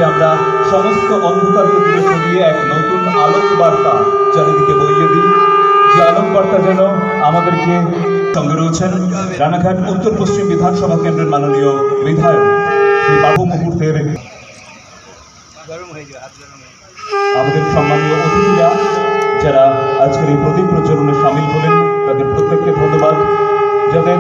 আজকে আমরা সমস্ত অন্ধকারকে দূরে সরিয়ে এক নতুন আলোক বার্তা চারিদিকে বইয়ে দিই, যে আলোক বার্তা যেন আমাদেরকে সঙ্গে রয়েছেন রানাঘাট উত্তর পশ্চিম বিধানসভা কেন্দ্রের মাননীয় বিধায়ক শ্রী বাবু মুহূর্তের আমাদের সম্মানীয় অতিথিরা যারা আজকের এই প্রদীপ প্রজ্বলনে সামিল হলেন, তাদের প্রত্যেককে ধন্যবাদ। যাদের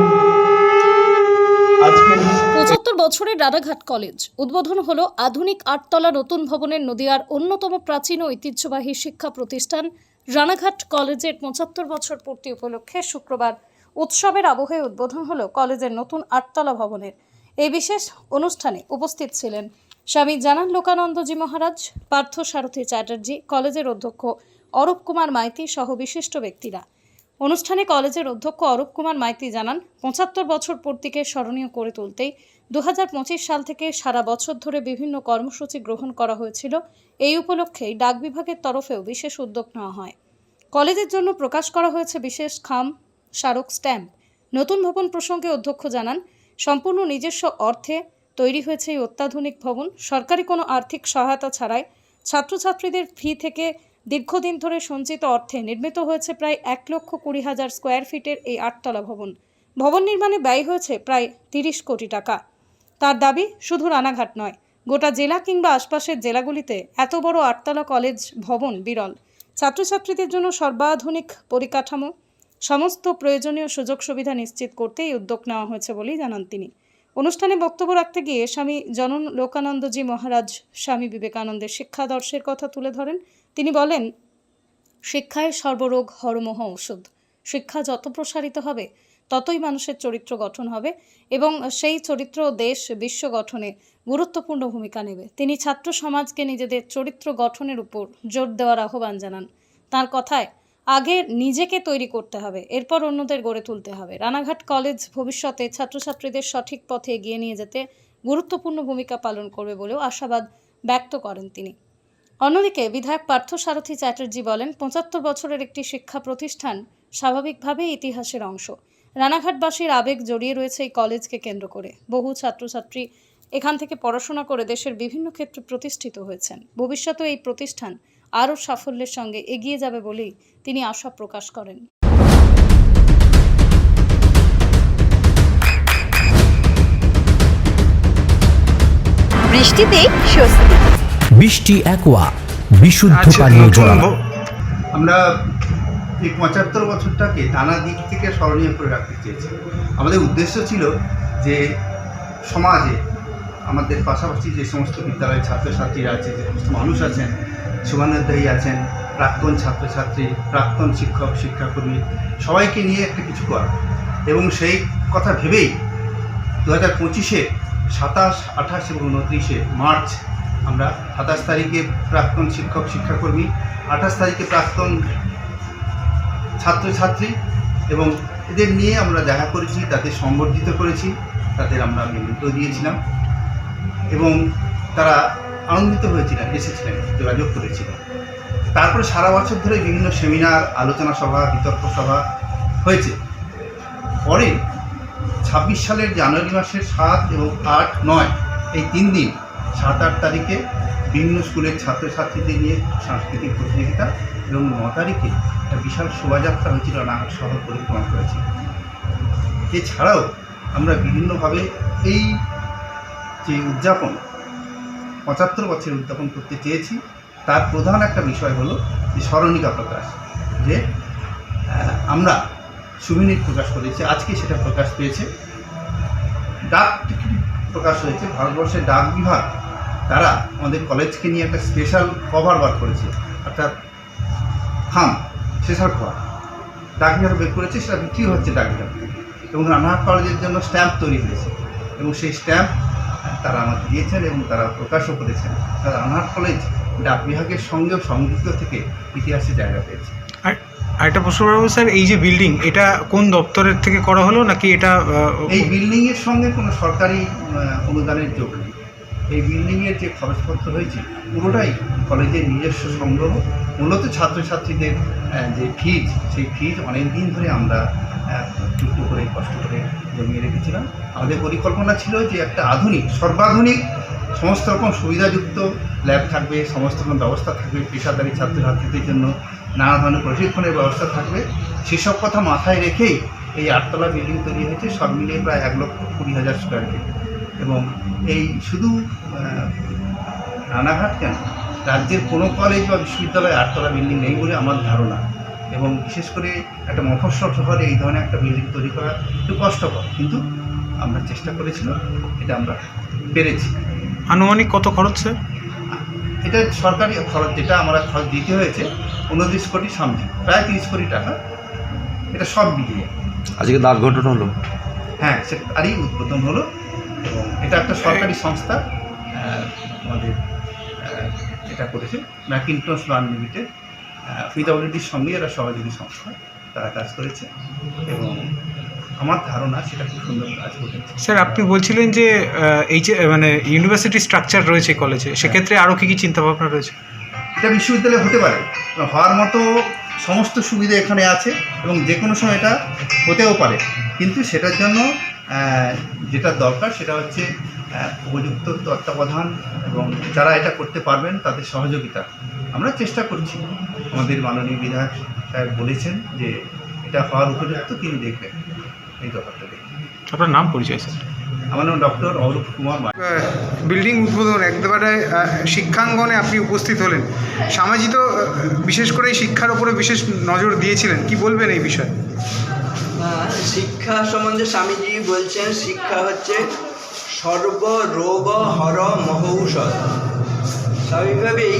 ৭৫ বছরের রানাঘাট কলেজ উদ্বোধন হলো আধুনিক ৮তলা নতুন ভবনের নদিয়ার অন্যতম প্রাচীন ও ঐতিহ্যবাহী শিক্ষা প্রতিষ্ঠান রানাঘাট কলেজের ৭৫ বছর পূর্তি উপলক্ষে শুক্রবার উৎসবের আবহে উদ্বোধন হলো কলেজের নতুন ৮তলা ভবনের। এই বিশেষ অনুষ্ঠানে উপস্থিত ছিলেন স্বামী জানান লোকানন্দজি মহারাজ, পার্থ সারথী চ্যাটার্জি, কলেজের অধ্যক্ষ অরূপ কুমার মাইতি সহ বিশিষ্ট ব্যক্তিরা। অনুষ্ঠানে কলেজের অধ্যক্ষ অরূপ কুমার মাইতি জানান, ৭৫ বছর পূর্তিকে স্মরণীয় করে তুলতেই ২০২৫ সাল থেকে সারা বছর ধরে বিভিন্ন কর্মসূচি গ্রহণ করা হয়েছিল। এই উপলক্ষেই ডাক বিভাগের তরফেও বিশেষ উদ্যোগ নেওয়া হয়। কলেজের জন্য প্রকাশ করা হয়েছে বিশেষ খাম স্মারক স্ট্যাম্প। নতুন ভবন প্রসঙ্গে অধ্যক্ষ জানান, সম্পূর্ণ নিজস্ব অর্থে তৈরি হয়েছে এই অত্যাধুনিক ভবন। সরকারি কোনো আর্থিক সহায়তা ছাড়াই ছাত্রছাত্রীদের ফি থেকে দীর্ঘদিন ধরে সঞ্চিত অর্থে নির্মিত হয়েছে প্রায় ১,২০,০০০ স্কোয়ার ফিটের এই ৮তলা ভবন। ভবন নির্মাণে ব্যয় হয়েছে প্রায় ৩০ কোটি টাকা। তার দাবি, শুধু রানাঘাট নয়, গোটা জেলা কিংবা আশপাশের জেলাগুলিতে এত বড় ৮তলা কলেজ ভবন বিরল। ছাত্রছাত্রীদের জন্য সর্বাধুনিক পরিকাঠামো, সমস্ত প্রয়োজনীয় সুযোগ সুবিধা নিশ্চিত করতে এই উদ্যোগ নেওয়া হয়েছে বলেই জানান তিনি। অনুষ্ঠানে বক্তব্য রাখতে গিয়ে স্বামী জনন লোকানন্দজি মহারাজ স্বামী বিবেকানন্দের শিক্ষাদর্শের কথা তুলে ধরেন। তিনি বলেন, শিক্ষায় সর্বরোগ হরমোহ ঔষধ। শিক্ষা যত প্রসারিত হবে ততই মানুষের চরিত্র গঠন হবে এবং সেই চরিত্র দেশ বিশ্ব গঠনে গুরুত্বপূর্ণ ভূমিকা নেবে। তিনি ছাত্র সমাজকে নিজেদের চরিত্র গঠনের উপর জোর দেওয়ার আহ্বান জানান। তার কথায়, আগে নিজেকে তৈরি করতে হবে, এরপর অন্যদের গড়ে তুলতে হবে। রানাঘাট কলেজ ভবিষ্যতে ছাত্রছাত্রীদের সঠিক পথে এগিয়ে নিয়ে যেতে গুরুত্বপূর্ণ ভূমিকা পালন করবে বলেও আশাবাদ ব্যক্ত করেন তিনি। অন্যদিকে বিধায়ক পার্থ সারথী চ্যাটার্জি বলেন, ৭৫ বছরের একটি শিক্ষা প্রতিষ্ঠান স্বাভাবিকভাবেই ইতিহাসের অংশ। রানাঘাটবাসীর আবেগ জড়িয়ে রয়েছে এই কলেজকে কেন্দ্র করে। বহু ছাত্রছাত্রী এখান থেকে পড়াশোনা করে দেশের বিভিন্ন ক্ষেত্রে প্রতিষ্ঠিত হয়েছেন। ভবিষ্যতে এই প্রতিষ্ঠান আরও সাফল্যের সঙ্গে এগিয়ে যাবে বলেই তিনি আশা প্রকাশ করেন। বৃষ্টিতে স্বস্তি। বৃষ্টি অ্যাকোয়া বিশুদ্ধ পানীয় জল। আমরা এই ৭৫ বছরটাকে নানা দিক থেকে স্মরণীয় করে রাখতে চেয়েছি। আমাদের উদ্দেশ্য ছিল যে সমাজে আমাদের পাশাপাশি যে সমস্ত বিদ্যালয়ের ছাত্রছাত্রীরা আছে, যে সমস্ত মানুষ আছেন, শুভানুধ্যায়ী আছেন, প্রাক্তন ছাত্রছাত্রী, প্রাক্তন শিক্ষক শিক্ষাকর্মী, সবাইকে নিয়ে একটা কিছু করা। এবং সেই কথা ভেবেই ২০২৫-এ ২৭, ২৮ এবং ২৯ মার্চ আমরা ২৭ তারিখে প্রাক্তন শিক্ষক শিক্ষাকর্মী, ২৮ তারিখে প্রাক্তন ছাত্রছাত্রী এবং এদের নিয়ে আমরা দেখা করেছি, তাদের সংবর্ধিত করেছি, তাদের আমরা নিমন্ত্রণ দিয়েছিলাম এবং তারা আনন্দিত হয়েছিলেন, এসেছিলেন, যোগাযোগ করেছিলেন। তারপরে সারা বছর ধরে বিভিন্ন সেমিনার, আলোচনা সভা, বিতর্ক সভা হয়েছে। পরে ২৬ সালের জানুয়ারি মাসের ৭ এবং ৮, ৯ এই ৩ দিন ৭, ৮ তারিখে বিভিন্ন স্কুলের ছাত্রছাত্রীদের নিয়ে সাংস্কৃতিক প্রতিযোগিতা এবং ৯ তারিখে একটা বিশাল শোভাযাত্রা হয়েছিল, রানাঘাট শহর পরিক্রমা করেছি। এছাড়াও আমরা বিভিন্নভাবে এই যে উদযাপন ৭৫ বছরের উদযাপন করতে চেয়েছি, তার প্রধান একটা বিষয় হলো যে স্মরণিকা প্রকাশ, যে আমরা সুবিনীত প্রকাশ করেছি, আজকে সেটা প্রকাশ পেয়েছে। ডাক টিকিট প্রকাশ হয়েছে। ভারতবর্ষের ডাক বিভাগ তারা আমাদের কলেজকে নিয়ে একটা স্পেশাল কভার বার করেছে, অর্থাৎ খাম স্পেশাল কভার ডাক বিভাগ বের করেছে, সেটা বিক্রি হচ্ছে ডাক বিভাগ থেকে। এবং রানাঘাট কলেজের জন্য স্ট্যাম্প তৈরি হয়েছে এবং সেই স্ট্যাম্প তারা আমাকে দিয়েছেন এবং তারা প্রকাশও করেছেন। তারা রানাঘাট কলেজ ডাক বিভাগের সঙ্গেও সংযুক্ত থেকে ইতিহাসে জায়গা পেয়েছে। আরেকটা প্রশ্ন করবো স্যার, এই যে বিল্ডিং, এটা কোন দপ্তরের থেকে করা হলো নাকি এটা? এই বিল্ডিংয়ের সঙ্গে কোনো সরকারি অনুদানের যোগ নেই। এই বিল্ডিংয়ের যে খরচপত্র হয়েছে পুরোটাই কলেজের নিজস্ব সংগ্রহ। মূলত ছাত্রছাত্রীদের যে ফিজ, সেই ফিজ অনেক দিন ধরে আমরা একটু করে কষ্ট করে জমিয়ে রেখেছিলাম। আমাদের পরিকল্পনা ছিল যে একটা আধুনিক, সর্বাধুনিক সমস্ত রকম সুবিধাযুক্ত ল্যাব থাকবে, সমস্ত রকম ব্যবস্থা থাকবে, পেশাদারী ছাত্রছাত্রীদের জন্য নানা ধরনের প্রশিক্ষণের ব্যবস্থা থাকবে। সেসব কথা মাথায় রেখেই এই 8 তলা বিল্ডিং তৈরি হয়েছে, সব মিলিয়ে প্রায় 1,20,000 স্কোয়ার ফিট। এবং এই শুধু রানাঘাট কেন, রাজ্যের কোনো কলেজ বা বিশ্ববিদ্যালয়ে 8 তলা বিল্ডিং নেই বলে আমার ধারণা। এবং বিশেষ করে একটা মফস্বল শহরে এই ধরনের একটা বিল্ডিং তৈরি করা একটু কষ্টকর, কিন্তু আমরা চেষ্টা করেছিলাম, এটা আমরা পেরেছি। আনুমানিক কত খরচ স্যার? এটা সরকারি খরচ, যেটা আমরা খরচ দিতে হয়েছে 29 কোটি সামথিং, প্রায় 30 কোটি টাকা, এটা সব মিলিয়ে। আজকে দ্বার ঘটনা হলো। হ্যাঁ, সে তারই উদ্বোধন হলো। এবং এটা একটা সরকারি সংস্থা, আমাদের এটা করেছে ম্যাকিনটশ লার্ন লিমিটেড, পিডব্লিউডির সঙ্গে এরা সহযোগী সংস্থা, তারা কাজ করেছে। এবং আমার ধারণা সেটা খুব সুন্দর কাজ করেছে। স্যার, আপনি বলছিলেন যে এই যে মানে ইউনিভার্সিটি স্ট্রাকচার রয়েছে কলেজে, সেক্ষেত্রে আরও কী কী চিন্তাভাবনা রয়েছে? এটা বিশ্ববিদ্যালয় হতে পারে, হওয়ার মতো সমস্ত সুবিধা এখানে আছে এবং যে কোনো সময় এটা হতেও পারে। কিন্তু সেটার জন্য যেটা দরকার সেটা হচ্ছে উপযুক্ত তত্ত্বাবধান এবং যারা এটা করতে পারবেন তাদের সহযোগিতা। আমরা চেষ্টা করছি, আমাদের মাননীয় বিধায়ক সাহেব বলেছেন যে এটা হওয়ার উপযুক্ত, তিনি দেখবেন এই ব্যাপারটা দেখবেন। আপনার নাম পরিচয় স্যার? আমার নাম ডক্টর অরূপ কুমার। বিল্ডিং উদ্বোধন একেবারে শিক্ষাঙ্গনে আপনি উপস্থিত হলেন, সামাজিক বিশেষ করে এই শিক্ষার উপরে বিশেষ নজর দিয়েছিলেন, কি বলবেন এই বিষয়ে? শিক্ষা সম্বন্ধে স্বামীজি বলছেন, শিক্ষা হচ্ছে সর্ব রোগ হর মহৌষধ। স্বাভাবিকভাবেই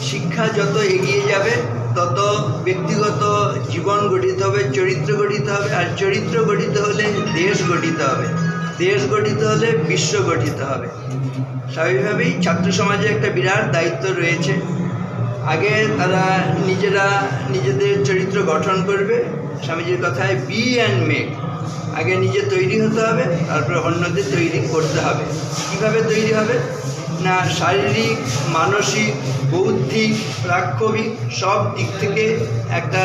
শিক্ষা যত এগিয়ে যাবে তত ব্যক্তিগত জীবন গঠিত হবে, চরিত্র গঠিত হবে, আর চরিত্র গঠিত হলে দেশ গঠিত হবে, দেশ গঠিত হলে বিশ্ব গঠিত হবে। স্বাভাবিকভাবেই ছাত্র সমাজে একটা বিরাট দায়িত্ব রয়েছে। আগে তারা নিজেরা নিজেদের চরিত্র গঠন করবে, স্বামীজির কথায় বি অ্যান্ড মেক। আগে নিজে তৈরি হতে হবে, তারপরে অন্যদের তৈরি করতে হবে। কীভাবে তৈরি হবে না, শারীরিক, মানসিক, বৌদ্ধিক, প্রাক্ষবিক সব দিক থেকে একটা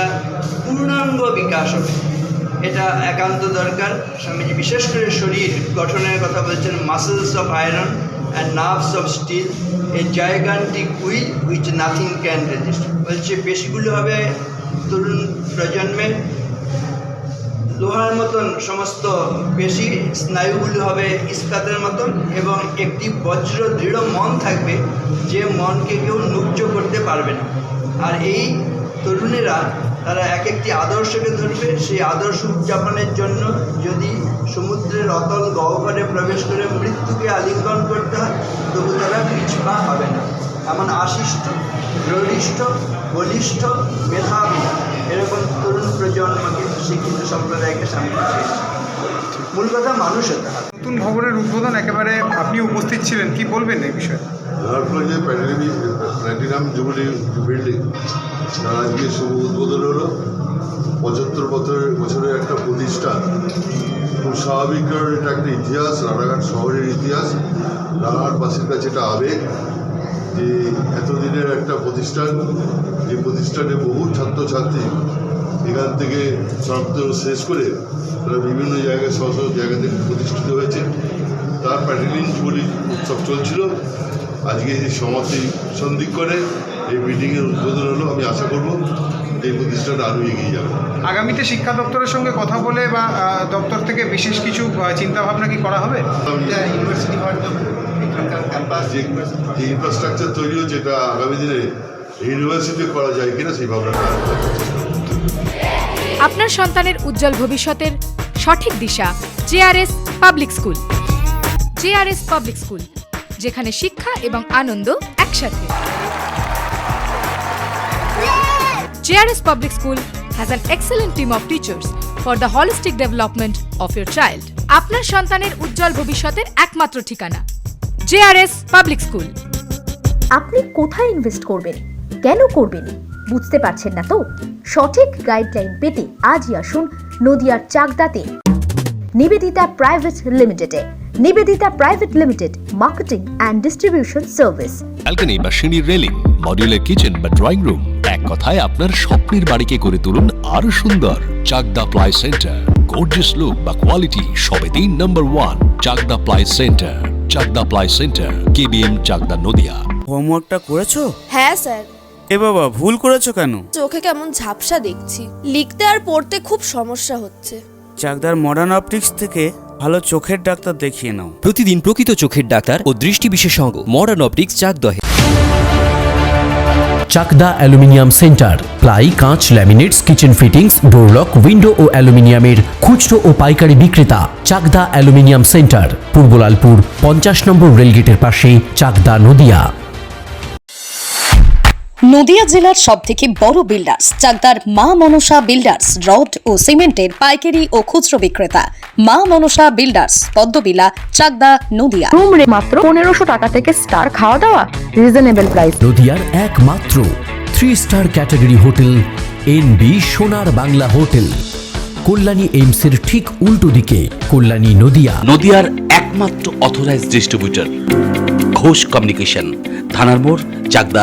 পূর্ণাঙ্গ বিকাশ হবে, এটা একান্ত দরকার। স্বামীজি বিশেষ করে শরীর গঠনের কথা বলছেন, muscles of iron and nerves of steel, a gigantic will which nothing can resist. বলছে পেশিগুলো হবে তরুণ প্রজন্মের লোহার মতন, সমস্ত পেশি স্নায়ুগুলো হবে ইস্পাতের মতন, এবং একটি বজ্র দৃঢ় মন থাকবে, যে মনকে কেউ নুচ্চ করতে পারবে না। আর এই তরুণেরা তারা এক একটি আদর্শকে ধরবে, সেই আদর্শ উদযাপনের জন্য যদি সমুদ্রের অতল গহ্বরে প্রবেশ করে মৃত্যুকে আলিঙ্গন করতে হয়, তবু তারা পিছপা হবে না। এমন আশিষ্ট, দৃঢ়িষ্ঠ, বলিষ্ঠ, মেধাবী এরকম তরুণ প্রজন্মকে, শিক্ষিত সম্প্রদায়কে সামনে চেয়েছে। মূল কথা মানুষ হতে হবে। নতুন ভবনের উদ্বোধন একেবারে আপনি উপস্থিত ছিলেন, কি বলবেন এই বিষয়ে? রানাঘাট কলেজে প্ল্যাটিনাম জুবিলি বিল্ডিং তার আজকে শুভ উদ্বোধন হলো। 75 বছরের একটা প্রতিষ্ঠান, খুব স্বাভাবিক কারণ এটা একটা ইতিহাস, রানাঘাট শহরের ইতিহাস, রানাঘাটবাসীর কাছে এটা আবেগ যে এতদিনের একটা প্রতিষ্ঠান, যে প্রতিষ্ঠানে বহু ছাত্রছাত্রী এখান থেকে স্নাতক শেষ করে তারা বিভিন্ন জায়গায় সহ জায়গা থেকে প্রতিষ্ঠিত হয়েছে। তার প্ল্যাটিনাম জুবিলি উৎসব চলছিল, আজকে এই সমাপ্তি সন্ধিক্ষণে এই মিটিংয়ের উদ্বোধন হলো। আমি আশা করব এই প্রতিষ্ঠানটা আরও এগিয়ে যাবে। আগামীতে শিক্ষা দপ্তরের সঙ্গে কথা বলে বা দপ্তর থেকে বিশেষ কিছু চিন্তাভাবনা কি করা হবে? ইউনিভার্সিটি হওয়ার জন্য এখানকার ক্যাম্পাস যে ইনফ্রাস্ট্রাকচার তৈরি হচ্ছে, এটা আগামী দিনে ইউনিভার্সিটি করা যায় কিনা সেই ভাবনাটা। আপনার সন্তানের উজ্জ্বল ভবিষ্যতের সঠিক দিশা JRS public school. JRS public school, যেখানে শিক্ষা এবং আনন্দ একসাথে। JRS public school has an excellent team of teachers for the holistic development of your child. আপনার সন্তানের উজ্জ্বল ভবিষ্যতের একমাত্র ঠিকানা জেআরএস পাবলিক স্কুল। আপনি কোথায় ইনভেস্ট করবেন, কেন করবেন বুঝতে পারছেন না তো? সঠিক গাইডলাইন পেতে আজই আসুন নদিয়ার চাকদাতে নিবেদিতা প্রাইভেট লিমিটেডে। Nivedita private limited, marketing and distribution service. Balcony বা সিঁড়ির রেলিং, মডিউলার কিচেন বা ড্রয়িং রুম, এক কথায় আপনার স্বপ্নের বাড়িকে করে তুলুন আরো সুন্দর। Chakdah ply centre, gorgeous look বা কোয়ালিটি সবে 3 number 1 Chakdah ply centre, Chakdah ply centre, KBM Chakdah Nadia. হোমওয়ার্কটা করেছো? হ্যাঁ স্যার। এ বাবা, ভুল করেছো কেন? চোখে কেমন ঝাপসা দেখছি, লিখতে আর পড়তে খুব সমস্যা হচ্ছে। চাকদার মডার্ন অপটিক্স থেকে ভালো চোখের ডাক্তার দেখিয়ে নাও। প্রতিদিন প্রকৃত চোখের ডাক্তার ও দৃষ্টি বিশেষজ্ঞ মডার্ন অপটিক্স চাকদহে। চাকদা অ্যালুমিনিয়াম সেন্টার, প্লাই, কাঁচ, laminates, kitchen fittings, door lock, window ও অ্যালুমিনিয়ামের খুচরো ও পাইকারি বিক্রেতা। চাকদা অ্যালুমিনিয়াম সেন্টার, পূর্ব লালপুর 50 নম্বর রেলগেটের পাশে, চাকদা, নদিয়া। নদিয়া জেলার সবথেকে বড় বিল্ডার্স চাকদার মা মনসা বিল্ডার্স, রড ও সিমেন্টের পাইকারি ও খুচরো বিক্রেতা। মা মনসা বিল্ডার্স, পদ্মবিলা, চাকদা, নদিয়া। রুম রে মাত্র 1500 টাকা থেকে স্টার, খাওয়া দাওয়া রিজনেবল প্রাইস। নদিয়ার একমাত্র 3 স্টার ক্যাটাগরি হোটেল NB সোনার বাংলা হোটেল, কল্যাণী এইমসের ঠিক উল্টো দিকে, কল্যাণী, নদিয়া। নদিয়ার একমাত্র অথরাইজড ডিস্ট্রিবিউটর ঘোষ কমিউনিকেশন, থানার মোড়, চাকদা